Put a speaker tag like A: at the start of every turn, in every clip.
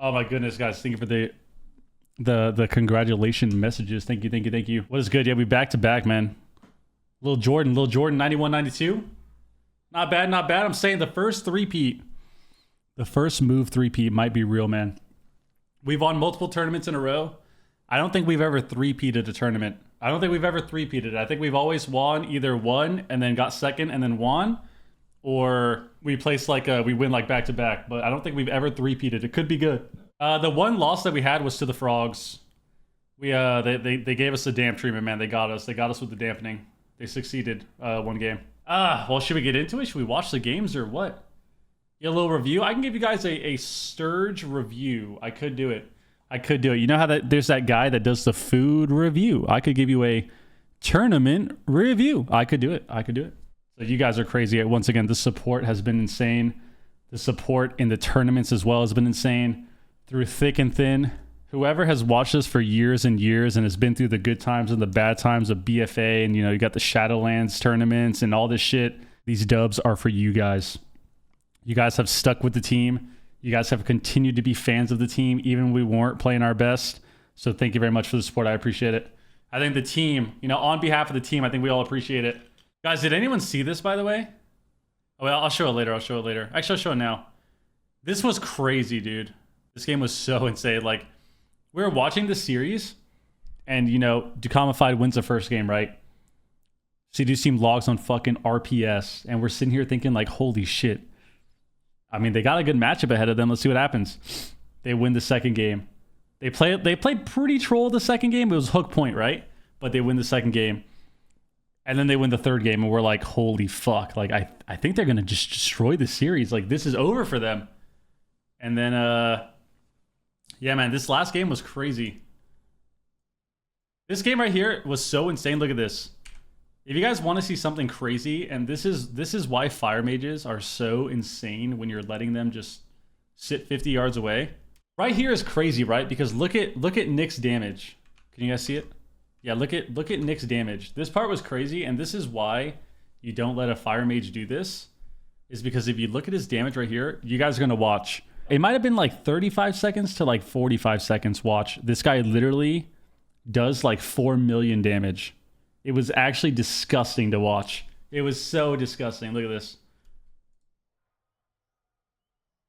A: Oh my goodness, guys. Thank you for the congratulation messages. Thank you, thank you, thank you. What is good? Yeah, we back to back, man. Lil Jordan, 91-92. Not bad, not bad. I'm saying the first three-peat. The first move three-peat might be real, man. We've won multiple tournaments in a row. I don't think we've ever three-peated a tournament. I don't think we've ever three-peated. I think we've always either won and then got second and then won, or we place we win like back-to-back. But I don't think we've ever three-peated. It could be good. The one loss that we had was to the Frogs. They gave us the damp treatment, man. They got us. They got us with the dampening. They succeeded one game. Well, should we get into it? Should we watch the games or what? Yeah, a little review. I can give you guys a Sturge review. I could do it. You know how there's that guy that does the food review. I could give you a tournament review. I could do it. So you guys are crazy. Once again, the support has been insane. The support in the tournaments as well has been insane. Through thick and thin. Whoever has watched this for years and years and has been through the good times and the bad times of BFA, and you got the Shadowlands tournaments and all this shit, these dubs are for you guys. You guys have stuck with the team. You guys have continued to be fans of the team even when we weren't playing our best. So thank you very much for the support. I appreciate it. I think the team, on behalf of the team, I think we all appreciate it. Guys, did anyone see this, by the way? Oh, well, I'll show it later. Actually, I'll show it now. This was crazy, dude. This game was so insane. Like, we were watching the series, and, Ducamified wins the first game, right? Seduce Team logs on fucking RPS, and we're sitting here thinking, like, holy shit. I mean, they got a good matchup ahead of them. Let's see what happens. They win the second game. They played pretty troll the second game. It was hook point, right? But they win the second game. And then they win the third game, and we're like, holy fuck. Like, I think they're going to just destroy the series. Like, this is over for them. And then, yeah, man, this last game was crazy. This game right here was so insane. Look at this. If you guys want to see something crazy, and this is why fire mages are so insane when you're letting them just sit 50 yards away. Right here is crazy, right? Because look at Nick's damage. Can you guys see it? Yeah, look at Nick's damage. This part was crazy, and this is why you don't let a fire mage do this. Is because if you look at his damage right here, you guys are gonna watch. It might have been like 35 seconds to like 45 seconds. Watch. This guy literally does like 4 million damage. It was actually disgusting to watch. It was so disgusting. Look at this.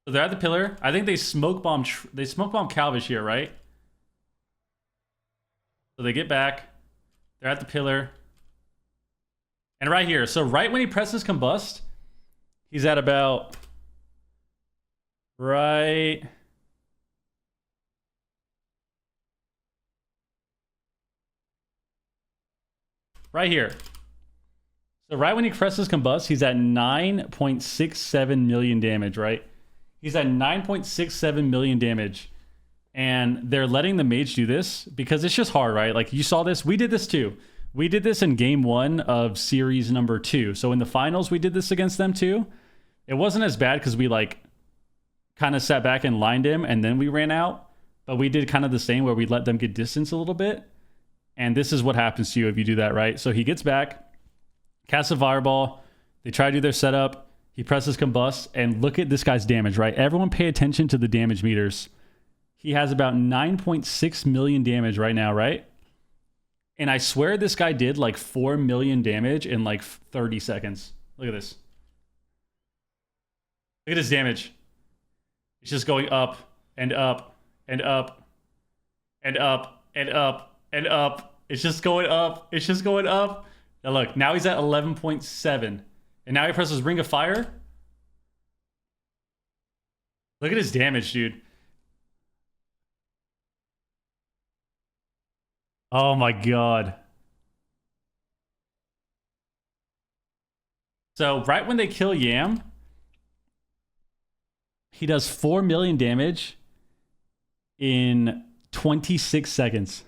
A: So they're at the pillar. I think they smoke bomb Calvish here, right? So they get back. They're at the pillar. And right here. So right when he presses combust, he's at about right here. So right when he presses combust, he's at 9.67 million damage, right? He's at 9.67 million damage. And they're letting the mage do this because it's just hard, right? Like, you saw this. We did this too. We did this in game 1 of series number 2. So in the finals, we did this against them too. It wasn't as bad because we like kind of sat back and lined him and then we ran out. But we did kind of the same where we let them get distance a little bit. And this is what happens to you if you do that, right? So he gets back, casts a fireball. They try to do their setup. He presses combust, and look at this guy's damage, right? Everyone pay attention to the damage meters. He has about 9.6 million damage right now, right? And I swear this guy did like 4 million damage in like 30 seconds. Look at this. Look at his damage. It's just going up and up and up and up and up. And up. It's just going up. It's just going up. Now look, now he's at 11.7. And now he presses Ring of Fire. Look at his damage, dude. Oh my god. So right when they kill Yam, he does 4 million damage in 26 seconds.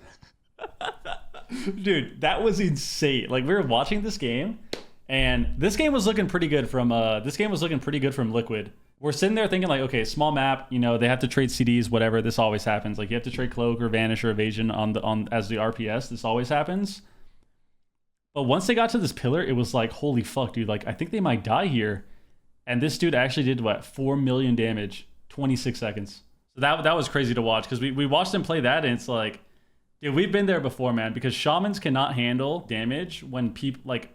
A: Dude, that was insane. Like, we were watching this game, and this game was looking pretty good from Liquid. We're sitting there thinking like, okay, small map, they have to trade CDs, whatever. This always happens. Like, you have to trade Cloak or Vanish or Evasion as the RPS. This always happens. But once they got to this pillar, it was like, holy fuck, dude. Like, I think they might die here. And this dude actually did what? 4 million damage, 26 seconds. So that was crazy to watch because we watched him play that and it's like, dude, we've been there before, man. Because shamans cannot handle damage when people like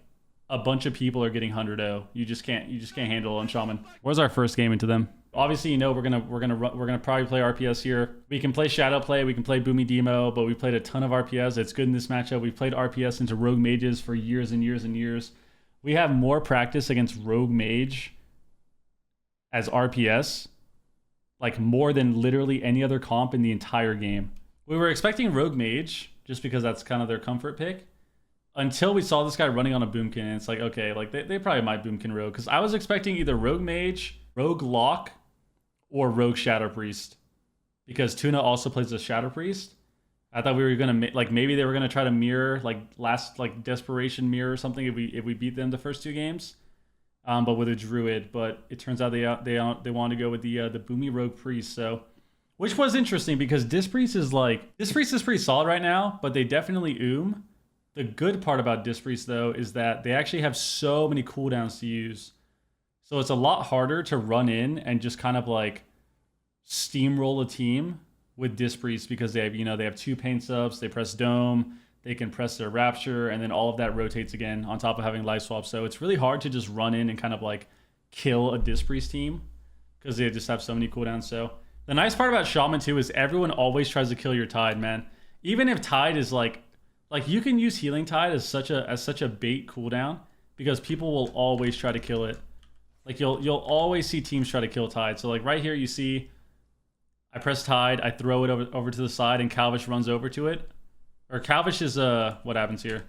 A: a bunch of people are getting 100-0. You just can't handle it on shaman. Where's our first game into them? Obviously, you know we're gonna probably play RPS here. We can play Shadow Play, we can play Boomy Demo, but we played a ton of RPS. It's good in this matchup. We played RPS into Rogue Mages for years and years and years. We have more practice against Rogue Mage as RPS, like more than literally any other comp in the entire game. We were expecting Rogue Mage just because that's kind of their comfort pick. Until we saw this guy running on a Boomkin, and it's like, okay, like they probably might Boomkin Rogue. Because I was expecting either Rogue Mage, Rogue Lock, or Rogue Shadow Priest. Because Tuna also plays a Shadow Priest. I thought we were gonna like maybe they were gonna try to mirror like last like Desperation mirror or something if we beat them the first 2 games, but with a Druid. But it turns out they want to go with the Boomy Rogue Priest. So, which was interesting because Dis Priest is pretty solid right now, but they definitely The good part about Dis Priest though is that they actually have so many cooldowns to use. So it's a lot harder to run in and just kind of like steamroll a team with Dis Priest because they have 2 pain subs, they press Dome, they can press their Rapture, and then all of that rotates again on top of having life swap. So it's really hard to just run in and kind of like kill a Dis Priest team because they just have so many cooldowns. So the nice part about Shaman too is everyone always tries to kill your Tide, man. Even if Tide is like you can use Healing Tide as such a bait cooldown because people will always try to kill it. Like you'll always see teams try to kill Tide. So like right here you see I press Tide, I throw it over to the side, and Calvish runs over to it. Or Calvish is what happens here?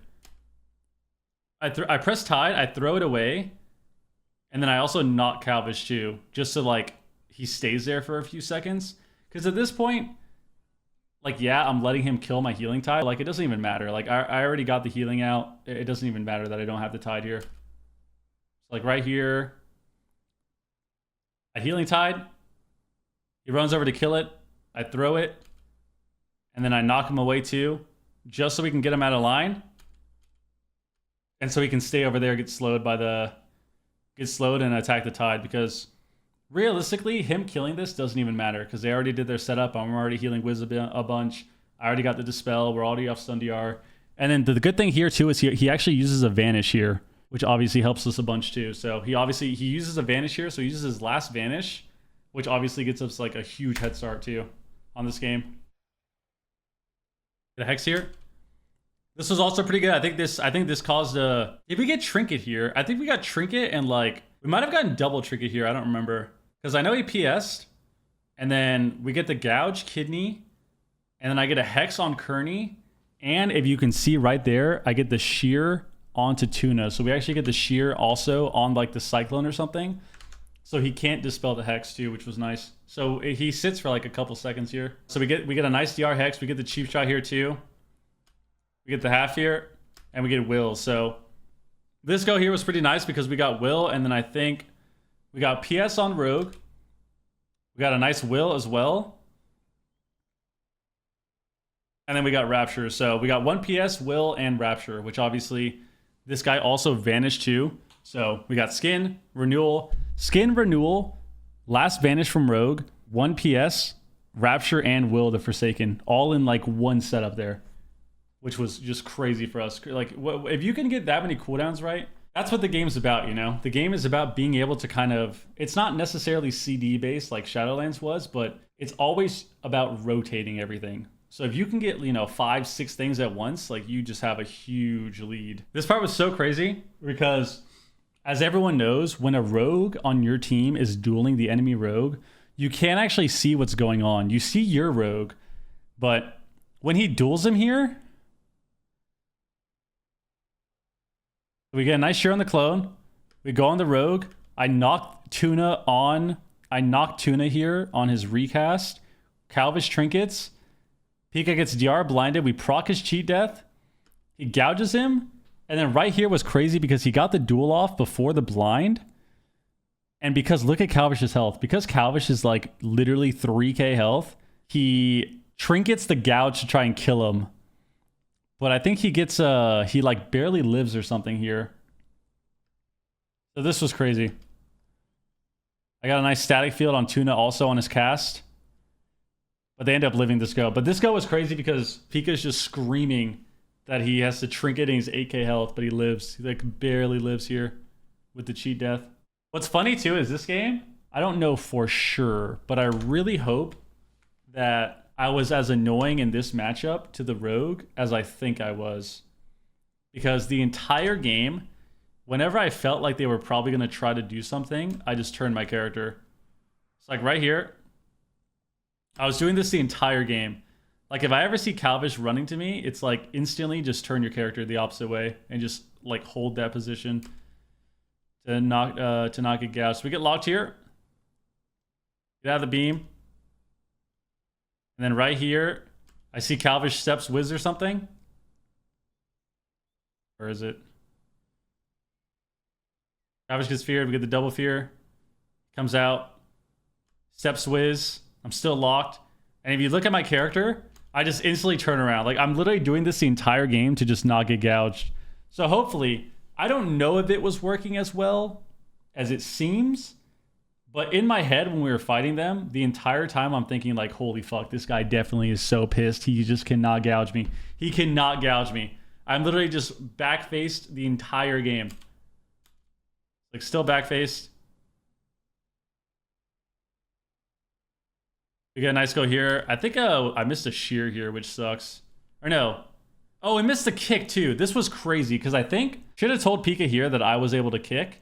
A: I press Tide, I throw it away, and then I also knock Calvish too, just so like he stays there for a few seconds. Because at this point, like, yeah, I'm letting him kill my Healing Tide. Like, it doesn't even matter. Like, I already got the healing out. It doesn't even matter that I don't have the Tide here. Like, right here, a Healing Tide. He runs over to kill it. I throw it. And then I knock him away too, just so we can get him out of line. And so he can stay over there, get slowed and attack the Tide, because realistically, him killing this doesn't even matter because they already did their setup. I'm already healing Wiz a bunch. I already got the Dispel. We're already off Stun DR. And then the good thing here too is he actually uses a Vanish here, which obviously helps us a bunch too. So he uses a Vanish here. So he uses his last Vanish, which obviously gets us like a huge head start too on this game. The Hex here. This was also pretty good. I think this caused a... Did we get Trinket here? I think we got Trinket and like... We might have gotten double Trinket here. I don't remember. Because I know he PS'd. And then we get the Gouge, Kidney. And then I get a Hex on Kearney. And if you can see right there, I get the Shear onto Tuna. So we actually get the Shear also on like the Cyclone or something. So he can't dispel the Hex too, which was nice. So he sits for like a couple seconds here. So we get a nice DR Hex. We get the Chief Shot here too. We get the half here, and we get Will. So this go here was pretty nice because we got Will, and then I think we got PS on Rogue. We got a nice Will as well. And then we got Rapture. So we got 1 PS, Will, and Rapture, which obviously this guy also vanished too. So we got Skin, Renewal, last Vanish from Rogue, 1 PS, Rapture, and Will the Forsaken, all in like one setup there, which was just crazy for us. Like, if you can get that many cooldowns right, that's what the game's about, you know? The game is about being able to kind of... It's not necessarily CD-based like Shadowlands was, but it's always about rotating everything. So if you can get, 5, 6 things at once, like, you just have a huge lead. This part was so crazy because, as everyone knows, when a rogue on your team is dueling the enemy rogue, you can't actually see what's going on. You see your rogue, but when he duels him here... We get a nice shear on the clone. We go on the rogue. I knock Tuna here on his recast. Calvish trinkets. Pika gets DR blinded. We proc his cheat death. He gouges him. And then right here was crazy because he got the duel off before the blind. And because look at Calvish's health. Because Calvish is like literally 3k health, he trinkets the gouge to try and kill him. But I think he gets, he like barely lives or something here. So this was crazy. I got a nice static field on Tuna also on his cast. But they end up living this go. But this go was crazy because Pika's just screaming that he has to trinket and he's 8k health, but he lives. He like barely lives here with the cheat death. What's funny too is this game, I don't know for sure, but I really hope that I was as annoying in this matchup to the Rogue as I think I was. Because the entire game, whenever I felt like they were probably going to try to do something, I just turned my character. It's like right here. I was doing this the entire game. Like if I ever see Calvish running to me, it's like instantly just turn your character the opposite way and just like hold that position to not get gouged. So we get locked here. Get out of the beam. And then right here, I see Calvish steps Wiz or something. Or is it? Calvish gets feared. We get the double fear. Comes out. Steps Wiz. I'm still locked. And if you look at my character, I just instantly turn around. Like I'm literally doing this the entire game to just not get gouged. So hopefully, I don't know if it was working as well as it seems. But in my head, when we were fighting them, the entire time I'm thinking like, holy fuck, this guy definitely is so pissed. He just cannot gouge me. He cannot gouge me. I'm literally just back-faced the entire game. Like still back-faced. We got a nice go here. I think I missed a shear here, which sucks. Or no. Oh, we missed the kick too. This was crazy because I think should have told Pika here that I was able to kick.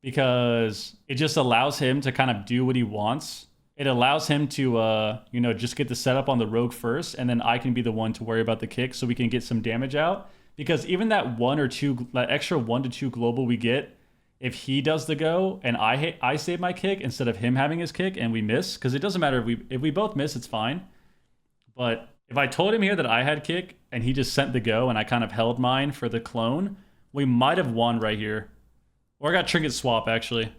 A: Because it just allows him to kind of do what he wants. It allows him to, you know, just get the setup on the Rogue first, and then I can be the one to worry about the kick so we can get some damage out. Because even that that extra 1 to 2 global we get, if he does the go and I save my kick instead of him having his kick and we miss, because it doesn't matter if we both miss, it's fine. But if I told him here that I had kick and he just sent the go and I kind of held mine for the clone, we might have won right here. Or I got trinket swap, actually.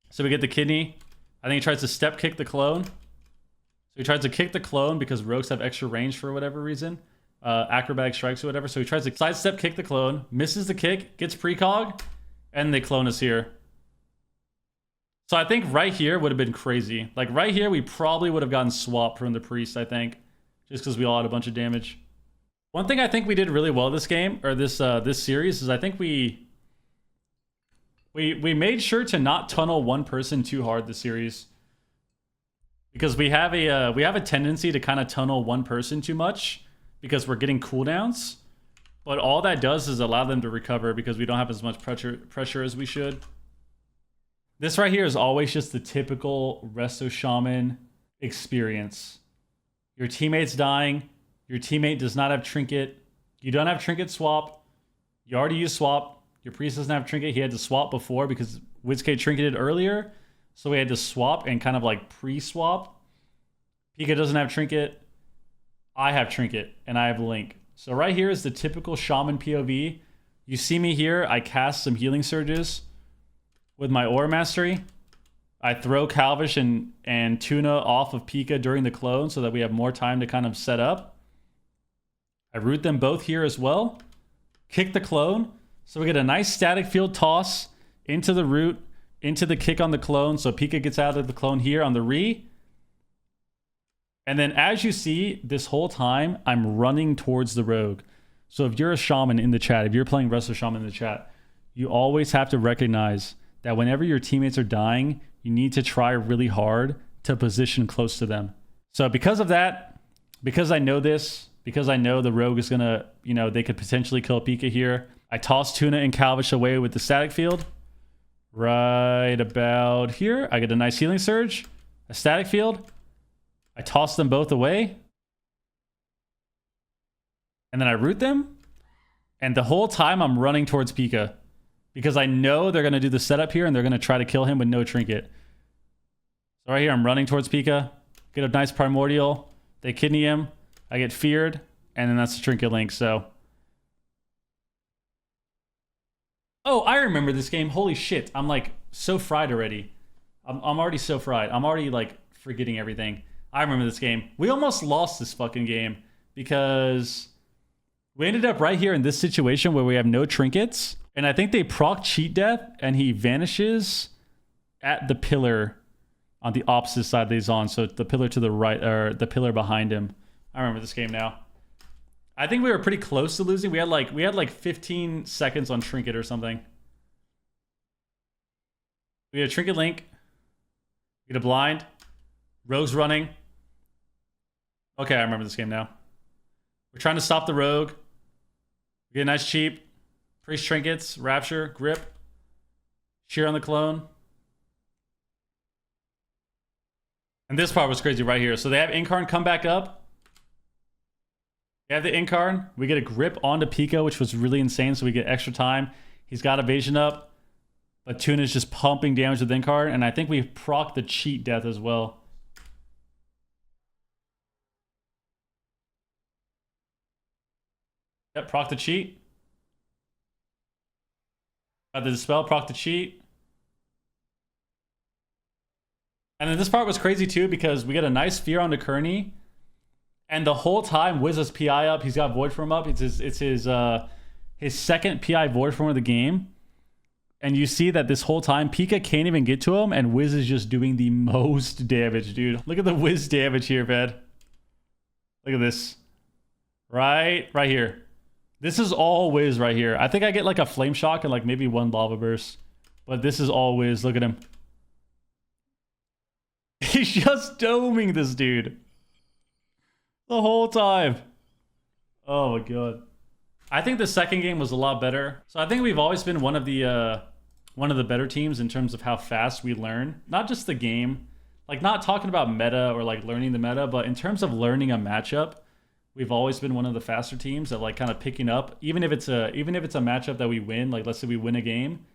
A: So we get the kidney. I think he tries to step kick the clone. So he tries to kick the clone because rogues have extra range for whatever reason. Acrobatic strikes or whatever. So he tries to sidestep kick the clone. Misses the kick. Gets precog. And they clone us here. So I think right here would have been crazy. Like right here, we probably would have gotten swap from the priest, I think. Just because we all had a bunch of damage. One thing I think we did really well this game, or this series, is I think we made sure to not tunnel one person too hard this series, because we have a tendency to kind of tunnel one person too much because we're getting cooldowns, but all that does is allow them to recover because we don't have as much pressure as we should. This right here is always just the typical Resto Shaman experience. Your teammate's dying, your teammate does not have trinket, you don't have trinket swap, you already used swap. Your priest doesn't have trinket. He had to swap before because WizK trinketed earlier. So we had to swap and kind of like pre-swap. Pika doesn't have trinket. I have trinket and I have link. So right here is the typical shaman POV. You see me here. I cast some healing surges with my aura mastery. I throw Calvish and Tuna off of Pika during the clone so that we have more time to kind of set up. I root them both here as well. Kick the clone. So we get a nice static field toss into the root, into the kick on the clone. So Pika gets out of the clone here on the re. And then as you see, this whole time, I'm running towards the rogue. So if you're a shaman in the chat, if you're playing Resto Shaman in the chat, you always have to recognize that whenever your teammates are dying, you need to try really hard to position close to them. So because of that, because I know this, because I know the rogue is going to, you know, they could potentially kill Pika here, I toss Tuna and Calvish away with the static field. Right about here, I get a nice healing surge, a static field. I toss them both away. And then I root them. And the whole time I'm running towards Pika. Because I know they're going to do the setup here and they're going to try to kill him with no trinket. So right here, I'm running towards Pika. Get a nice primordial. They kidney him. I get feared. And then that's the trinket link, so... Oh, I remember this game. Holy shit. I'm like so fried already. I'm already so fried. I'm already like forgetting everything. I remember this game. We almost lost this fucking game because we ended up right here in this situation where we have no trinkets. And I think they proc cheat death and he vanishes at the pillar on the opposite side that he's on. So the pillar to the right, or the pillar behind him. I remember this game now. I think we were pretty close to losing. We had like 15 seconds on Trinket or something. We had a Trinket Link. We get a blind. Rogue's running. Okay, I remember this game now. We're trying to stop the Rogue. We get a nice cheap. Priest Trinkets, Rapture, Grip. Shear on the clone. And this part was crazy right here. So they have Incarn come back up. We have the Incarn. We get a Grip onto Pico, which was really insane. So we get extra time. He's got evasion up. But Tuna's just pumping damage with Incarn. And I think we proc the cheat death as well. Yep, proc the cheat. Got the dispel, proc the cheat. And then this part was crazy too because we get a nice fear onto Kearney. And the whole time Wiz has PI up. He's got Void Form up. It's his second PI Void Form of the game. And you see that this whole time Pika can't even get to him. And Wiz is just doing the most damage, dude. Look at the Wiz damage here, man. Look at this. Right here. This is all Wiz right here. I think I get like a Flame Shock and like maybe one Lava Burst. But this is all Wiz. Look at him. He's just doming this dude. The whole time. Oh my god. I think the second game was a lot better. So I think we've always been one of the better teams in terms of how fast we learn. Not just the game. Like not talking about meta or like learning the meta, but in terms of learning a matchup. We've always been one of the faster teams at like kind of picking up, even if it's a matchup that we win, like let's say we win a game,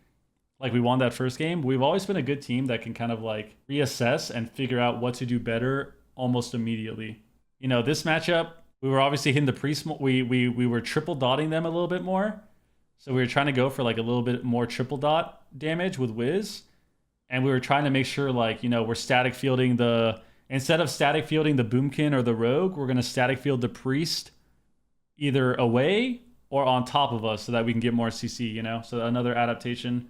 A: like we won that first game, we've always been a good team that can kind of like reassess and figure out what to do better almost immediately. You know, this matchup, we were obviously hitting the priest, we were triple dotting them a little bit more. So we were trying to go for like a little bit more triple dot damage with Wiz. And we were trying to make sure like, you know, we're static fielding instead of static fielding the Boomkin or the Rogue, we're going to static field the Priest either away or on top of us so that we can get more CC, you know? So another adaptation.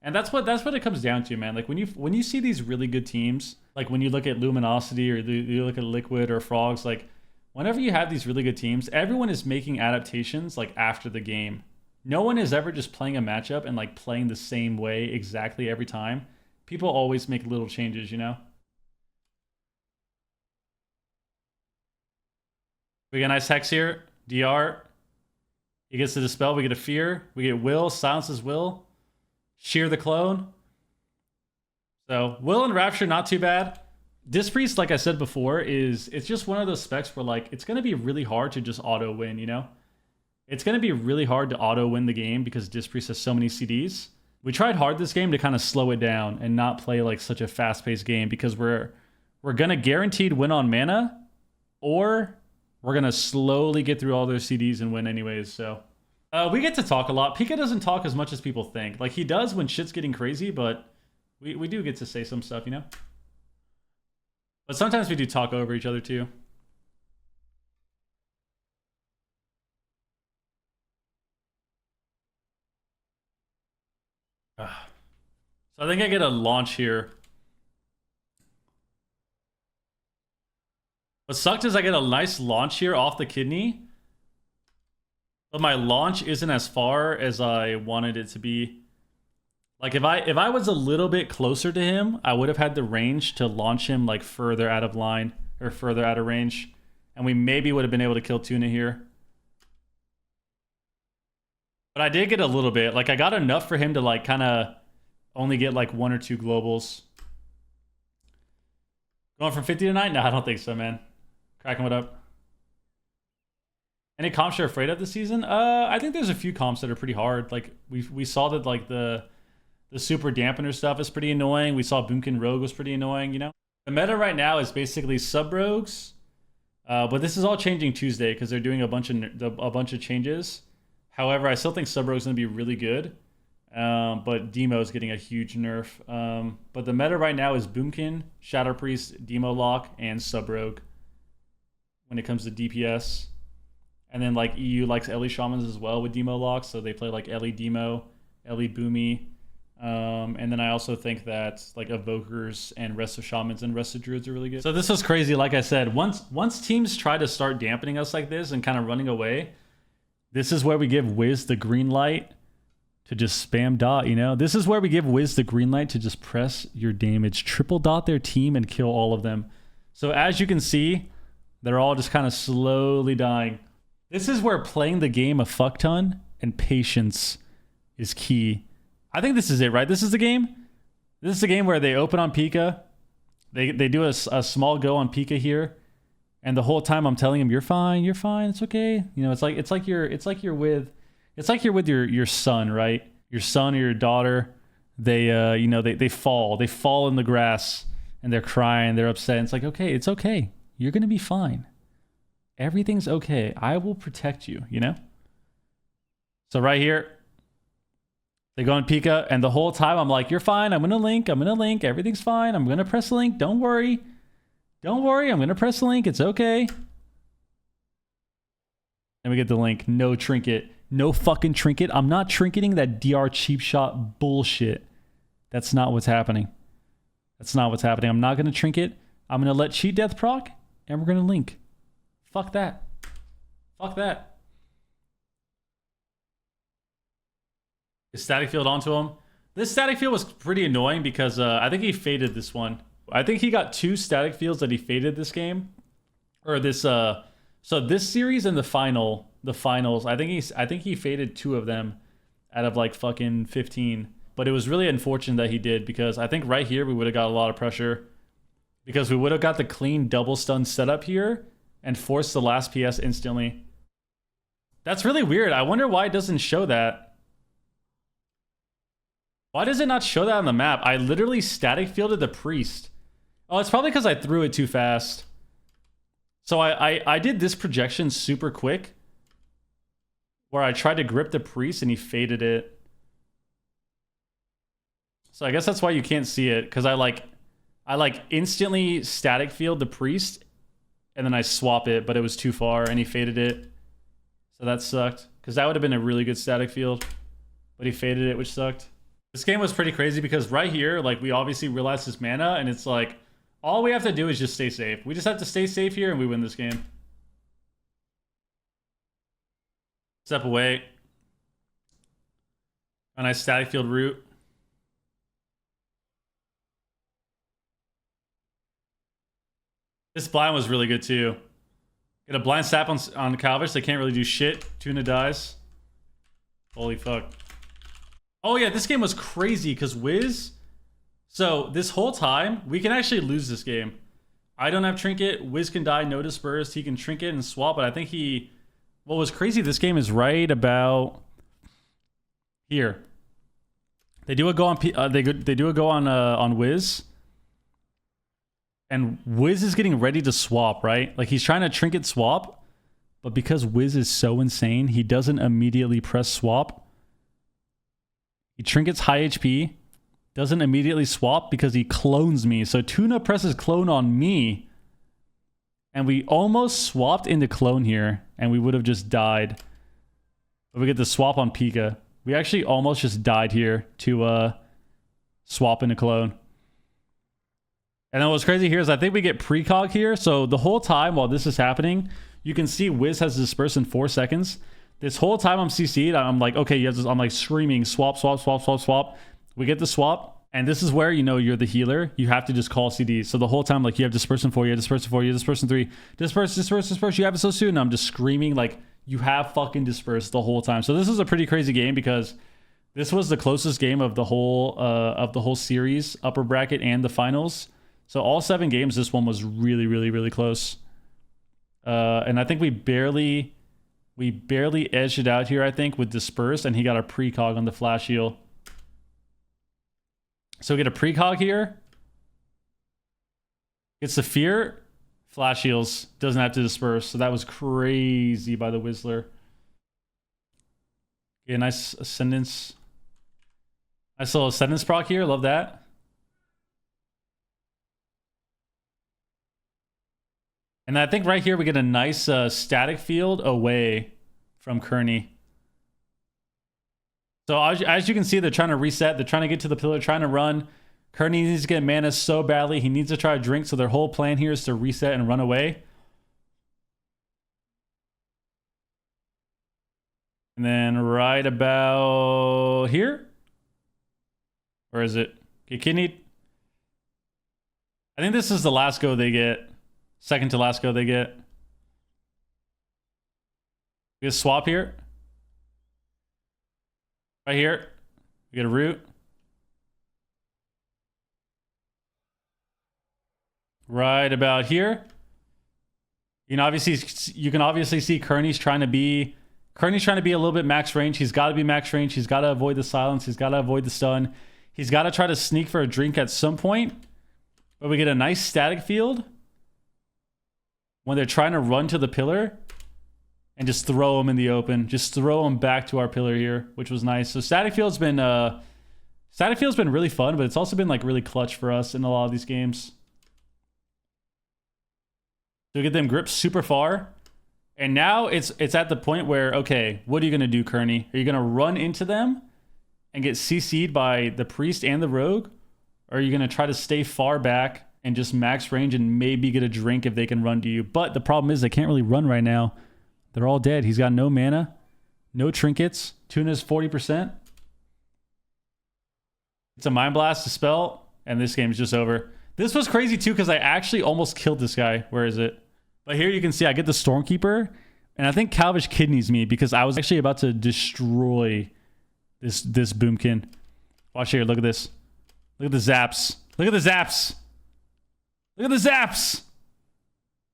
A: And that's what it comes down to, man. Like when you see these really good teams, like when you look at Luminosity or you look at Liquid or Frogs, like whenever you have these really good teams, everyone is making adaptations like after the game. No one is ever just playing a matchup and like playing the same way exactly every time. People always make little changes, you know? We get a nice Hex here. DR. He gets the Dispel. We get a Fear. We get Will. Silences Will. Shear the Clone. So Will and Rapture, not too bad. Dispriest, like I said before, it's just one of those specs where like it's going to be really hard to just auto win, you know? It's going to be really hard to auto win the game because Dispriest has so many CDs. We tried hard this game to kind of slow it down and not play like such a fast-paced game because we're going to guaranteed win on mana or we're going to slowly get through all their CDs and win anyways, so. We get to talk a lot. Pika doesn't talk as much as people think. Like, he does when shit's getting crazy, but we do get to say some stuff, you know? But sometimes we do talk over each other, too. So I think I get a launch here. What sucked is I get a nice launch here off the kidney. But my launch isn't as far as I wanted it to be. Like if I was a little bit closer to him, I would have had the range to launch him like further out of line or further out of range. And we maybe would have been able to kill Tuna here. But I did get a little bit. Like I got enough for him to like kind of only get like 1 or 2 globals. Going from 50 to 9? No, I don't think so, man. Cracking what up? Any comps you're afraid of this season? I think there's a few comps that are pretty hard. Like we saw that like the super dampener stuff is pretty annoying. We saw Boomkin Rogue was pretty annoying, you know? The meta right now is basically sub rogues. But this is all changing Tuesday because they're doing a bunch of changes. However, I still think sub rogue's gonna be really good. But Demo is getting a huge nerf. But the meta right now is Boomkin, Shadow Priest, Demo Lock, and sub rogue when it comes to DPS. And then like EU likes Ellie Shamans as well with Demo Lock, so they play like Ellie Demo, Ellie Boomy, And then I also think that like Evokers and Rest of Shamans and Rest of Druids are really good. So this was crazy. Like I said, once teams try to start dampening us like this and kind of running away, this is where we give Wiz the green light to just spam dot, you know? This is where we give Wiz the green light to just press your damage, triple dot their team and kill all of them. So as you can see, they're all just kind of slowly dying. This is where playing the game a fuck ton and patience is key. I think this is it, right? This is the game. This is the game where they open on Pika. They do a small go on Pika here, and the whole time I'm telling him, "You're fine, it's okay." You know, it's like you're with your son, right? Your son or your daughter. They they fall in the grass and they're crying, they're upset. It's like, okay, it's okay. You're gonna be fine. Everything's okay. I will protect you. You know. So right here. They go on Pika, and the whole time I'm like, you're fine. I'm going to link. Everything's fine. I'm going to press the link. Don't worry. I'm going to press the link. It's okay. And we get the link. No trinket. No fucking trinket. I'm not trinketing that DR cheap shot bullshit. That's not what's happening. I'm not going to trinket. I'm going to let cheat death proc, and we're going to link. Fuck that. Static field onto him. This static field was pretty annoying because I think he faded this one. I think he got 2 static fields that he faded this game, or this. So this series and the finals. I think he faded 2 of them out of like fucking 15. But it was really unfortunate that he did, because I think right here we would have got a lot of pressure, because we would have got the clean double stun setup here and forced the last PS instantly. That's really weird. I wonder why it doesn't show that. Why does it not show that on the map? I literally static fielded the priest. Oh, it's probably because I threw it too fast. So I did this projection super quick, where I tried to grip the priest and he faded it. So I guess that's why you can't see it, because I instantly static field the priest and then I swap it, but it was too far and he faded it. So that sucked, because that would have been a really good static field, but he faded it, which sucked. This game was pretty crazy because right here, like, we obviously realized his mana, and it's like, all we have to do is just stay safe. We just have to stay safe here, and we win this game. Step away. A nice static field route. This blind was really good, too. Get a blind sap on Calvish. They can't really do shit. Tuna dies. Holy fuck. Oh yeah, this game was crazy because Wiz... So this whole time, we can actually lose this game. I don't have Trinket. Wiz can die, no Disperse. He can Trinket and swap, but I think he... What was crazy, this game is right about... Here. They do a go on... they do a go on Wiz. And Wiz is getting ready to swap, right? Like, he's trying to Trinket swap, but because Wiz is so insane, he doesn't immediately press swap. He trinkets high HP, doesn't immediately swap because he clones me. So Tuna presses clone on me, and we almost swapped into clone here, and we would have just died. But we get the swap on Pika. We actually almost just died here to swap into clone. And then what's crazy here is I think we get precog here. So the whole time while this is happening, you can see Wiz has dispersed in 4 seconds. This whole time I'm CC'd, I'm like, okay, yes, I'm like screaming, swap. We get the swap, and this is where, you know, you're the healer. You have to just call CDs. So the whole time, like, you have dispersion 4, you have dispersion 4, you have dispersion 3, disperse. You have it so soon. And I'm just screaming, like, you have fucking dispersed the whole time. So this is a pretty crazy game because this was the closest game of the whole series, upper bracket and the finals. So all 7 games, this one was really, really, really close. And I think we barely edged it out here, I think, with Disperse, and he got a precog on the flash heal. So we get a precog here. Gets the fear. Flash heals. Doesn't have to disperse. So that was crazy by the Whistler. Yeah, nice Ascendance. Nice little Ascendance proc here. Love that. And I think right here we get a nice static field away from Kearney. So as you can see, they're trying to reset. They're trying to get to the pillar, trying to run. Kearney needs to get mana so badly. He needs to try to drink. So their whole plan here is to reset and run away. And then right about here. Or is it? Get kidneyed. I think this is the last go they get. Second to last go they get. We get a swap here. Right here. We get a root. Right about here. You can obviously see Kearney's trying to be a little bit max range. He's got to be max range. He's got to avoid the silence. He's got to avoid the stun. He's got to try to sneak for a drink at some point. But we get a nice static field when they're trying to run to the pillar and just throw them in the open. Just throw them back to our pillar here, which was nice. So static field's been really fun, but it's also been like really clutch for us in a lot of these games. So we get them gripped super far. And now it's at the point where, okay, what are you going to do, Kearney? Are you going to run into them and get CC'd by the priest and the rogue? Or are you going to try to stay far back and just max range and maybe get a drink if they can run to you? But the problem is they can't really run right now. They're all dead. He's got no mana, no trinkets. Tuna's 40%. It's a Mind Blast to spell, and this game is just over. This was crazy too because I actually almost killed this guy. Where is it? But here you can see I get the Stormkeeper, and I think Calvish kidneys me because I was actually about to destroy this Boomkin. Watch here. Look at this. Look at the zaps. Look at the zaps. Look at the zaps.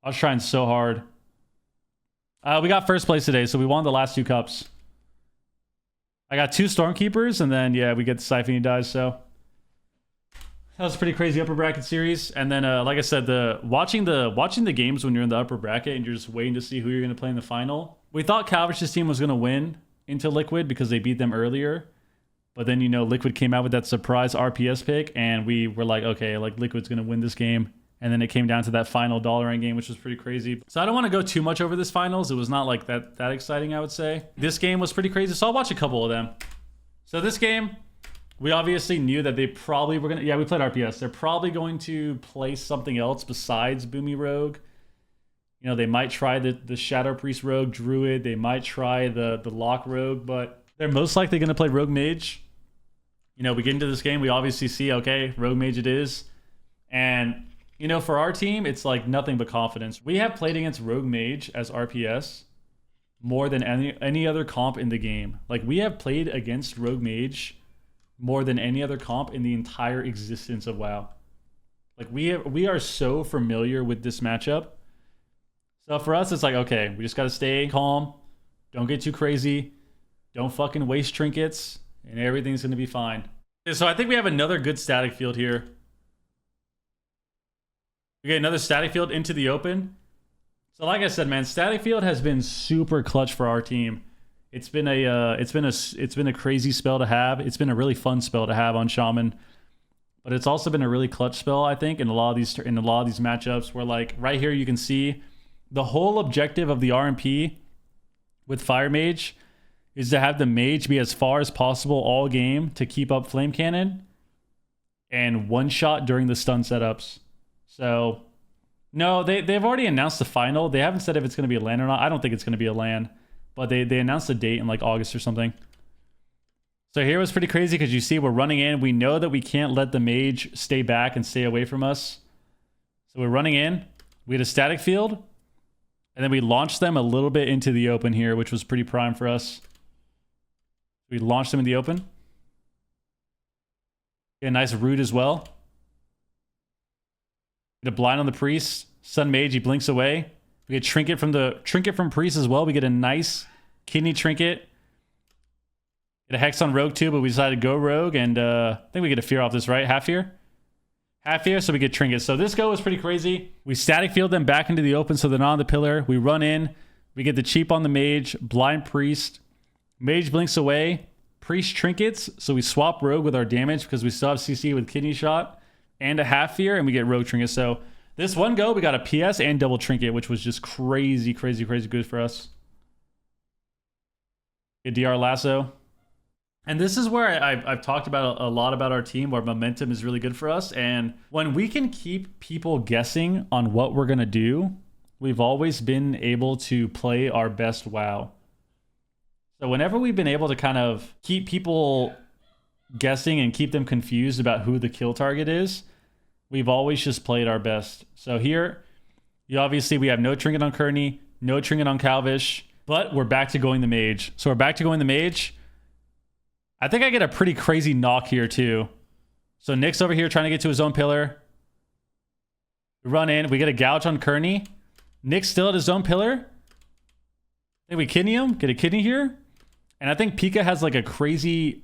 A: I was trying so hard. We got first place today, so we won the last 2 cups. I got 2 Stormkeepers, and then, yeah, we get the Siphon, he dies, so... That was a pretty crazy upper bracket series. And then, like I said, watching the games when you're in the upper bracket and you're just waiting to see who you're going to play in the final. We thought Calvish's team was going to win into Liquid because they beat them earlier. But then, Liquid came out with that surprise RPS pick, and we were like, okay, like Liquid's going to win this game. And then it came down to that final $1 game, which was pretty crazy. So I don't want to go too much over this finals. It was not like that exciting, I would say. This game was pretty crazy, so I'll watch a couple of them. So this game, we obviously knew that they probably were going to... Yeah, we played RPS. They're probably going to play something else besides Boomy Rogue. They might try the Shadow Priest Rogue Druid. They might try the Lock Rogue, but... They're most likely going to play Rogue Mage. We get into this game, we obviously see, okay, Rogue Mage it is. And, for our team, it's like nothing but confidence. We have played against Rogue Mage as RPS more than any other comp in the game. Like, we have played against Rogue Mage more than any other comp in the entire existence of WoW. Like, we are so familiar with this matchup. So for us, it's like, okay, we just got to stay calm. Don't get too crazy. Don't fucking waste trinkets, and everything's going to be fine. So I think we have another good static field here. We get another static field into the open. So like I said, man, static field has been super clutch for our team. It's been a crazy spell to have. It's been a really fun spell to have on Shaman, but it's also been a really clutch spell, I think, in a lot of these matchups. Where like right here, you can see the whole objective of the RMP with Fire Mage is to have the Mage be as far as possible all game to keep up Flame Cannon and one shot during the stun setups. So, no, they've already announced the final. They haven't said if it's going to be a LAN or not. I don't think it's going to be a LAN, but they announced a date in like August or something. So here was pretty crazy because you see we're running in. We know that we can't let the Mage stay back and stay away from us. So we're running in. We had a static field, and then we launched them a little bit into the open here, which was pretty prime for us. We launched them in the open. Get a nice root as well. Get a blind on the priest. Sun Mage, he blinks away. We get trinket from priest as well. We get a nice kidney trinket. Get a hex on rogue too, but we decided to go rogue, and I think we get a fear off this, right? Half fear? Half fear, so we get trinket. So this go was pretty crazy. We static field them back into the open so they're not on the pillar. We run in. We get the cheap on the mage. Blind priest. Mage blinks away. Priest trinkets. So we swap rogue with our damage because we still have CC with kidney shot and a half fear, and we get rogue trinket. So this one go, we got a PS and double trinket, which was just crazy, crazy, crazy good for us. Get DR lasso. And this is where I've talked about a lot about our team, where momentum is really good for us. And when we can keep people guessing on what we're going to do, we've always been able to play our best WoW. So whenever we've been able to kind of keep people guessing and keep them confused about who the kill target is, we've always just played our best. So here, we have no trinket on Kearney, no trinket on Calvish, but we're back to going the Mage. So we're back to going the Mage. I think I get a pretty crazy knock here too. So Nick's over here trying to get to his own pillar. We run in. We get a gouge on Kearney. Nick's still at his own pillar. I think we kidney him. Get a kidney here. And I think Pika has like a crazy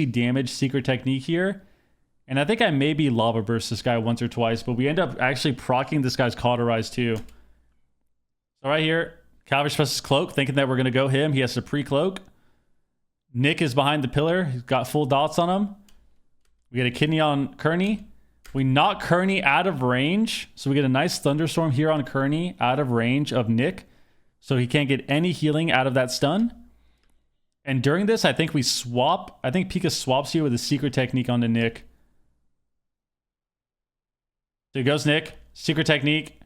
A: damage secret technique here. And I think I maybe lava burst this guy once or twice, but we end up actually proccing this guy's cauterize too. So right here, Calvish presses cloak, thinking that we're going to go him. He has to pre-cloak. Nick is behind the pillar. He's got full dots on him. We get a kidney on Kearney. We knock Kearney out of range. So we get a nice thunderstorm here on Kearney out of range of Nick. So he can't get any healing out of that stun. And during this, I think we swap. I think Pika swaps here with a secret technique onto Nick. So here goes Nick. Secret technique.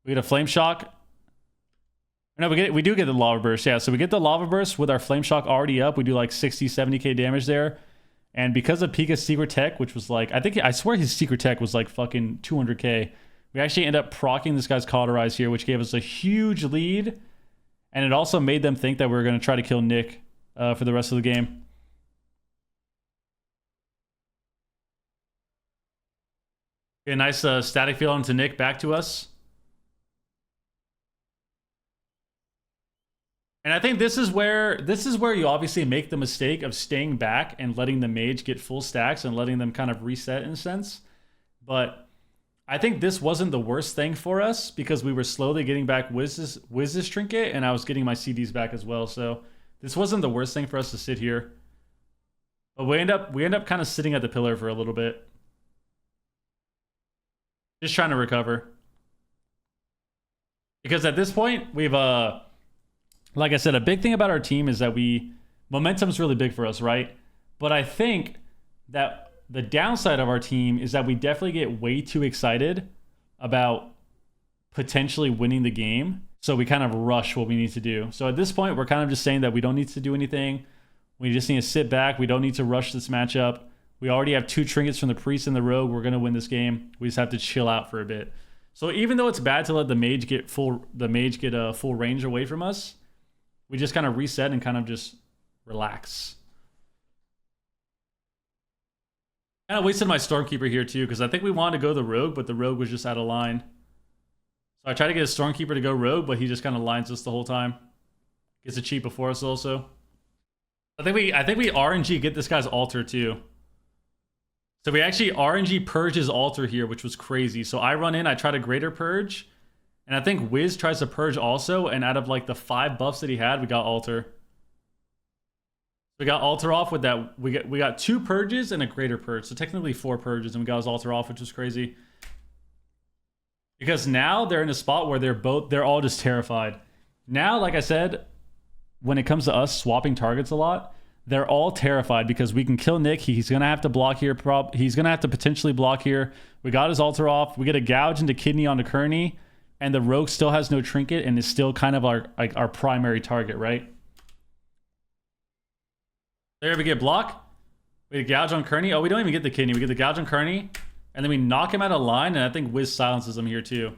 A: We get a flame shock. No, we do get the lava burst. Yeah, so we get the lava burst with our flame shock already up. We do like 60, 70k damage there. And because of Pika's secret tech, which was like, I swear his secret tech was like fucking 200k. We actually end up proccing this guy's cauterize here, which gave us a huge lead. And it also made them think that we were going to try to kill Nick for the rest of the game. Okay, nice static field onto Nick back to us. And I think this is where you obviously make the mistake of staying back and letting the Mage get full stacks and letting them kind of reset in a sense. But I think this wasn't the worst thing for us because we were slowly getting back Wiz's trinket and I was getting my CDs back as well. So this wasn't the worst thing for us to sit here. But we end up kind of sitting at the pillar for a little bit. Just trying to recover. Because at this point, we've like I said, a big thing about our team is that momentum is really big for us, right? But I think that the downside of our team is that we definitely get way too excited about potentially winning the game. So we kind of rush what we need to do. So at this point, we're kind of just saying that we don't need to do anything. We just need to sit back. We don't need to rush this matchup. We already have 2 trinkets from the priest and the rogue. We're going to win this game. We just have to chill out for a bit. So even though it's bad to let the mage get full range away from us, we just kind of reset and kind of just relax. Kind of wasted my Stormkeeper here too, because I think we wanted to go the Rogue, but the Rogue was just out of line. So I tried to get a Stormkeeper to go Rogue, but he just kind of lines us the whole time. Gets a cheat before us also. I think we RNG get this guy's altar too. So we actually RNG purge his altar here, which was crazy. So I run in, I try to greater purge. And I think Wiz tries to purge also, and out of like the 5 buffs that he had, we got altar. We got altar off with that. We got 2 purges and a greater purge, so technically 4 purges, and we got his altar off, which was crazy. Because now they're in a spot where they're all just terrified. Now, like I said, when it comes to us swapping targets a lot, they're all terrified because we can kill Nick. He's gonna have to block here. He's gonna have to potentially block here. We got his altar off. We get a gouge into kidney onto Kearney. And the rogue still has no trinket and is still kind of our primary target, right? There we get block. We get gouge on Kearney. Oh, we don't even get the kidney. We get the gouge on Kearney. And then we knock him out of line. And I think Wiz silences him here too.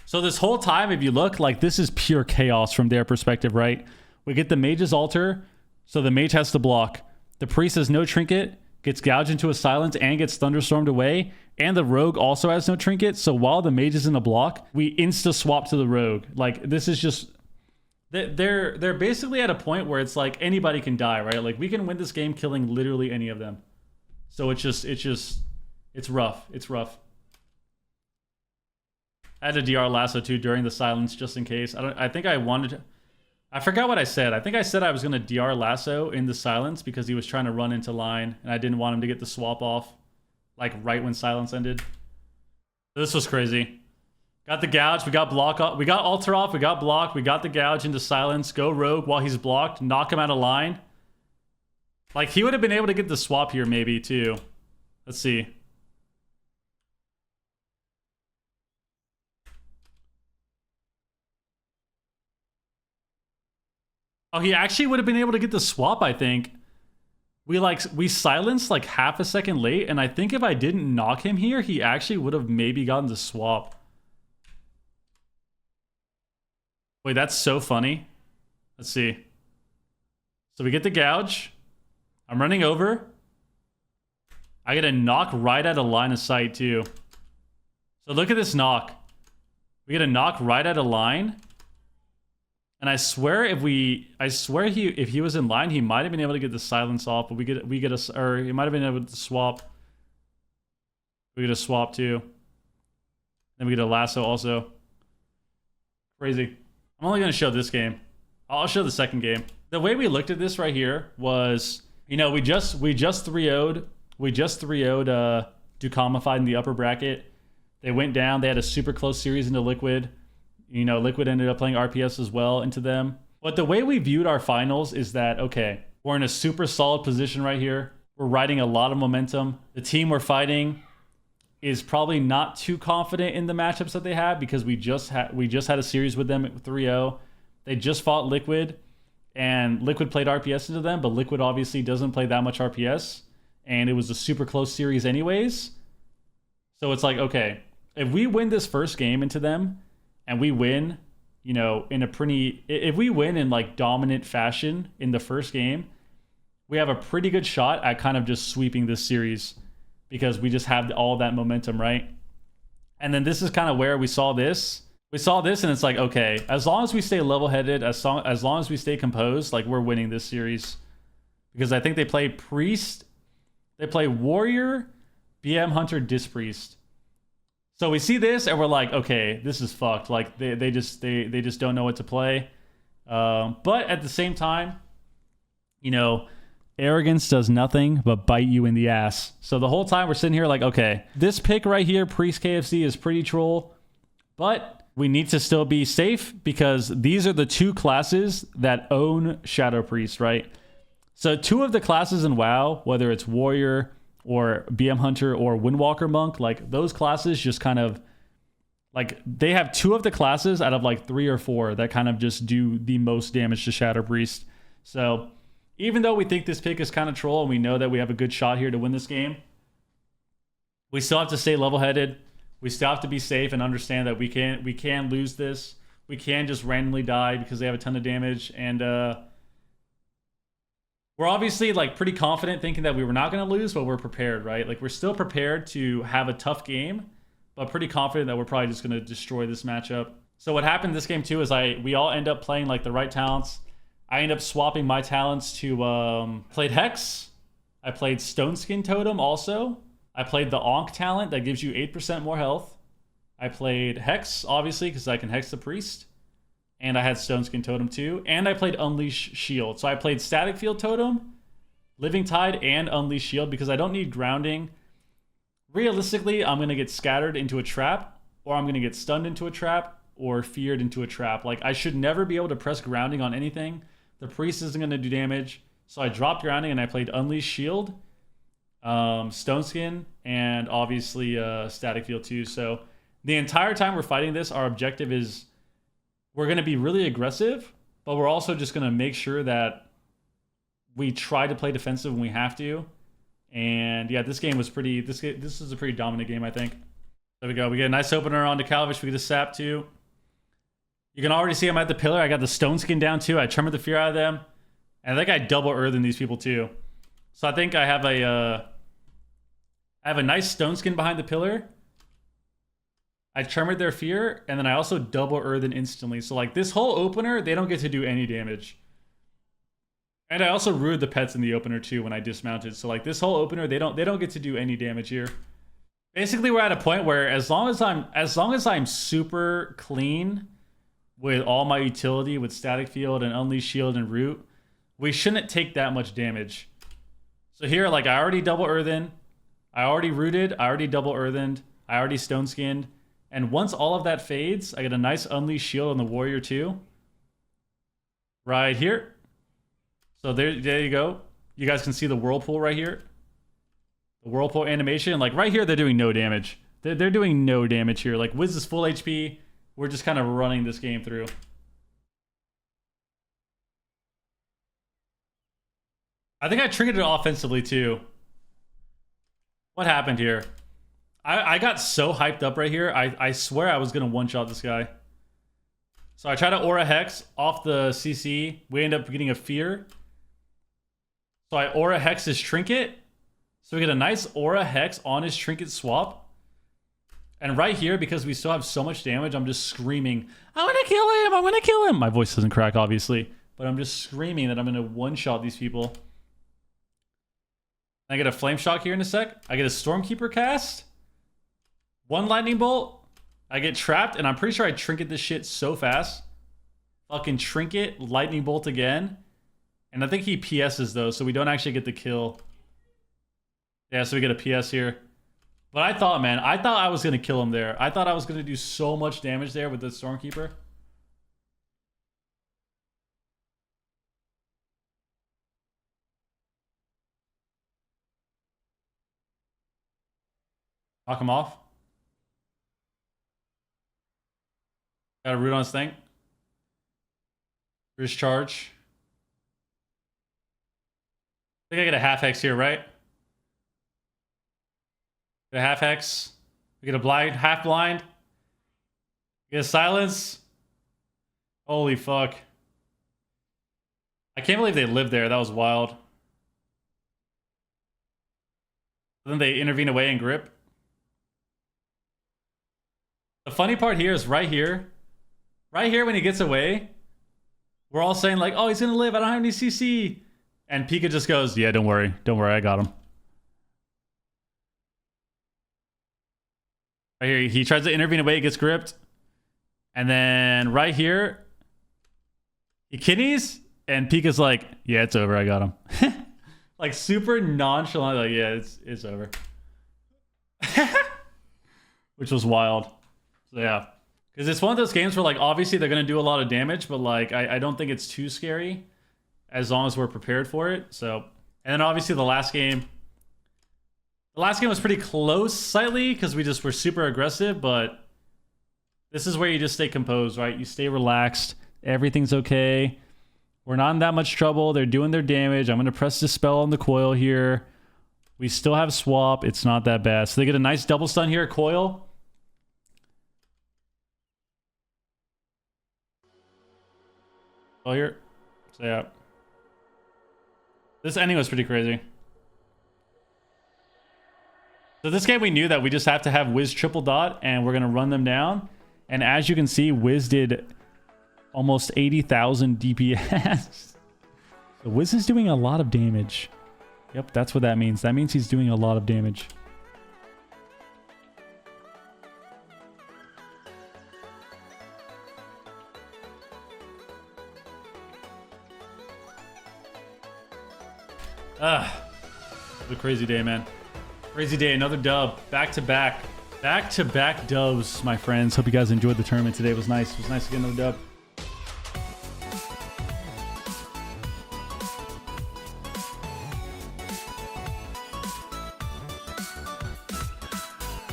A: So this whole time, if you look, like this is pure chaos from their perspective, right? We get the mage's altar. So the mage has to block. The priest has no trinket. Gets gouged into a silence and gets thunderstormed away. And the rogue also has no trinket. So while the mage is in the block, we insta swap to the rogue. Like this is just they're basically at a point where it's like anybody can die, right? Like we can win this game killing literally any of them. So it's rough. It's rough. I had to DR lasso too during the silence just in case. I forgot what I said. I think I said I was going to DR lasso in the silence because he was trying to run into line and I didn't want him to get the swap off like right when silence ended. This was crazy. Got the gouge. We got block off. We got altar off. We got blocked. We got the gouge into silence. Go rogue while he's blocked. Knock him out of line. Like, he would have been able to get the swap here, maybe, too. Let's see. Oh, he actually would have been able to get the swap, I think. We silenced like half a second late, and I think if I didn't knock him here, he actually would have maybe gotten the swap. Wait, that's so funny. Let's see. So we get the gouge. I'm running over. I get a knock right at a line of sight too. So look at this knock. We get a knock right at a line. And I swear if he was in line, he might have been able to get the silence off, but or he might have been able to swap. We get a swap too. Then we get a lasso also. Crazy. I'm only gonna show this game. I'll show the second game. The way we looked at this right here was, you know, we just 3-0'd Ducamified in the upper bracket. They went down. They had a super close series into Liquid. You know, Liquid ended up playing RPS as well into them. But the way we viewed our finals is that, okay, we're in a super solid position right here. We're riding a lot of momentum. The team we're fighting is probably not too confident in the matchups that they have because we just had a series with them at 3-0. They just fought Liquid, and Liquid played RPS into them, but Liquid obviously doesn't play that much RPS, and it was a super close series anyways. So it's like, okay, if we win this first game into them, and we win, you know, if we win in like dominant fashion in the first game, we have a pretty good shot at kind of just sweeping this series because we just have all that momentum, right? And then this is kind of where we saw this. We saw this and it's like, okay, as long as we stay level-headed, as long as we stay composed, like we're winning this series. Because I think they play Priest, they play Warrior, BM Hunter, Disc Priest. So we see this and we're like, okay, this is fucked. Like they just don't know what to play. But at the same time, you know, arrogance does nothing but bite you in the ass. So the whole time we're sitting here like, okay, this pick right here, Priest KFC, is pretty troll, but we need to still be safe because these are the two classes that own Shadow Priest, right? So two of the classes in WoW, whether it's Warrior or BM Hunter or Windwalker Monk, like those classes just kind of like they have two of the classes out of like 3 or 4 that kind of just do the most damage to Shadow Priest. So even though we think this pick is kind of troll and we know that we have a good shot here to win this game, we still have to stay level-headed. We still have to be safe and understand that we can lose this. We can just randomly die because they have a ton of damage, and we're obviously like pretty confident thinking that we were not going to lose, but we're prepared, right? Like we're still prepared to have a tough game, but pretty confident that we're probably just going to destroy this matchup. So what happened this game too is we all end up playing like the right talents. I end up swapping my talents to played Hex. I played Stone Skin Totem also. I played the Ankh talent that gives you 8% more health. I played Hex, obviously, because I can Hex the Priest. And I had Stone Skin Totem too. And I played Unleash Shield. So I played Static Field Totem, Living Tide, and Unleash Shield because I don't need grounding. Realistically, I'm going to get scattered into a trap, or I'm going to get stunned into a trap, or feared into a trap. Like, I should never be able to press grounding on anything. The Priest isn't going to do damage. So I dropped grounding and I played Unleash Shield, Stone Skin, and obviously Static Field too. So the entire time we're fighting this, our objective is we're going to be really aggressive, but we're also just going to make sure that we try to play defensive when we have to. And yeah, this game was pretty, this is a pretty dominant game, I think. There we go. We get a nice opener onto Calvish. We get a sap too. You can already see I'm at the pillar. I got the Stone Skin down too. I tremor the fear out of them. And I think I double earthen these people too. So I think I have a nice Stone Skin behind the pillar. I tremored their fear, and then I also double earthen instantly. So like this whole opener, they don't get to do any damage. And I also ruined the pets in the opener too when I dismounted. So like this whole opener, they don't get to do any damage here. Basically, we're at a point where as long as I'm super clean with all my utility with Static Field and Unleash Shield and Root, we shouldn't take that much damage. So here, like I already double earthen, I already rooted, I already double earthened, I already Stone Skinned. And once all of that fades, I get a nice Unleash Shield on the Warrior too. Right here. So there you go. you guys can see the whirlpool right here. The whirlpool animation. Like right here, they're doing no damage. They're doing no damage here. Like Wiz is full HP. We're just kind of running this game through. I think I triggered it offensively too. What happened here? I got so hyped up right here. I swear I was going to one-shot this guy. So I try to Aura Hex off the CC. We end up getting a Fear. So I Aura Hex his Trinket. So we get a nice Aura Hex on his Trinket swap. And right here, because we still have so much damage, I'm just screaming, I want to kill him! I want to kill him! My voice doesn't crack, obviously. But I'm just screaming that I'm going to one-shot these people. I get a Flame Shock here in a sec. I get a Stormkeeper cast. One Lightning Bolt. I get trapped, and I'm pretty sure I Trinket this shit so fast. Fucking Trinket, Lightning Bolt again. And I think he PS's though, so we don't actually get the kill. Yeah, so we get a PS here. But I thought, man, I thought I was going to kill him there. I thought I was going to do so much damage there with the Stormkeeper. Knock him off. Got a root on his thing. Here's charge. I think I get a half hex here, right? Get a half hex. We get a blind, half blind. Get a silence. Holy fuck. I can't believe they lived there. That was wild. Then they intervene away and grip. The funny part here is right here. Right here when he gets away, we're all saying like, oh, he's gonna live. I don't have any CC. And Pika just goes, yeah, don't worry. Don't worry, I got him. Right here, he tries to intervene away, gets gripped. And then right here, he kidneys, and Pika's like, yeah, it's over, I got him. Like super nonchalant, like, yeah, it's over. Which was wild. So yeah. Because it's one of those games where like obviously they're gonna do a lot of damage, but like I don't think it's too scary as long as we're prepared for it. So, and then obviously the last game was pretty close slightly because we just were super aggressive, but this is where you just stay composed, right? You stay relaxed. Everything's okay. We're not in that much trouble. They're doing their damage. I'm gonna press Dispel on the coil here. We still have swap. It's not that bad. So they get a nice double stun here, coil. Oh, here. So yeah. This ending was pretty crazy. So this game we knew that we just have to have Wiz triple dot and we're going to run them down. And as you can see, Wiz did almost 80,000 DPS. So Wiz is doing a lot of damage. Yep, that's what that means. That means he's doing a lot of damage. It was a crazy day, man. Crazy day, another dub. Back to back. Back to back dubs, my friends. Hope you guys enjoyed the tournament today. It was nice. It was nice to get another dub.